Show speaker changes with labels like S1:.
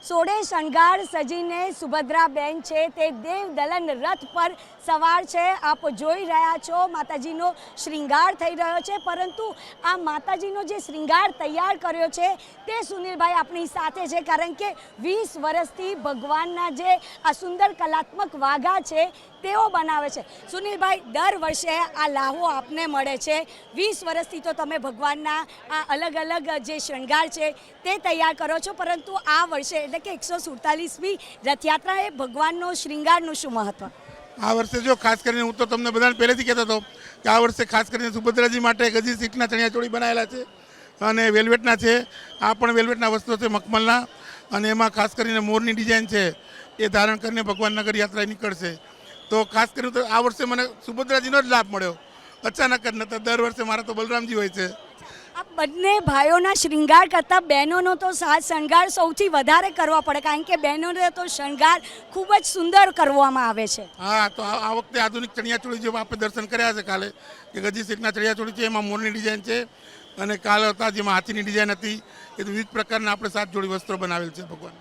S1: સોળે શણગાર સજીને સુભદ્રાબેન છે તે દેવ દલન રથ પર સવાર છે। આપ જોઈ રહ્યા છો માતાજીનો શ્રૃંગાર થઈ રહ્યો છે, પરંતુ આ માતાજીનો જે શ્રૃંગાર તૈયાર કર્યો છે તે સુનિલભાઈ આપણી સાથે છે, કારણ કે 20 વર્ષથી ભગવાનના જે આ સુંદર કલાત્મક વાઘા છે તેઓ બનાવે છે। સુનિલભાઈ, દર વર્ષે આ લાહો આપને મળે છે, 20 વર્ષથી તો તમે ભગવાનના આ અલગ અલગ જે શણગાર છે તે તૈયાર કરો છો, પરંતુ આ વર્ષે એટલે કે 147મી રથયાત્રા એ ભગવાનનો શ્રૃંગારનું શું મહત્વ?
S2: આ વર્ષે જો ખાસ કરીને હું તો તમને બધાને પહેલેથી કહેતો હતો કે આ વર્ષે ખાસ કરીને સુભદ્રાજી માટે ગજી સિલ્કના ચણિયાચોળી બનાવેલા છે અને વેલ્વેટના છે। આ પણ વેલ્વેટના વસ્ત્રો છે મખમલના, અને એમાં ખાસ કરીને મોરની ડિઝાઇન છે એ ધારણ કરીને ભગવાન નગર યાત્રા નીકળશે। તો ખાસ કરીને તો આ વર્ષે મને સુભદ્રાજીનો જ લાભ મળ્યો, અચાનક જ, નતો દર વર્ષે મારા તો બલરામજી હોય છે।
S1: આ બંને ભાઈઓના શ્રૃંગાર કરતાં બહેનોનો તો સાજ શણગાર સૌથી વધારે કરવા પડે, કારણ કે બહેનોને તો શણગાર ખૂબ જ સુંદર કરવામાં આવે છે।
S2: હા, તો આ વખતે આધુનિક ચણિયાચોળી જેવા આપણે દર્શન કર્યા છે કાલે, કે ગજી સિલ્કના ચણિયાચોળી છે, એમાં મોરની ડિઝાઇન છે, અને કાલ હતા જેમાં હાથીની ડિઝાઇન હતી, એ વિવિધ પ્રકારના આપણે 7 જોડી વસ્ત્રો બનાવેલ છે ભગવાન।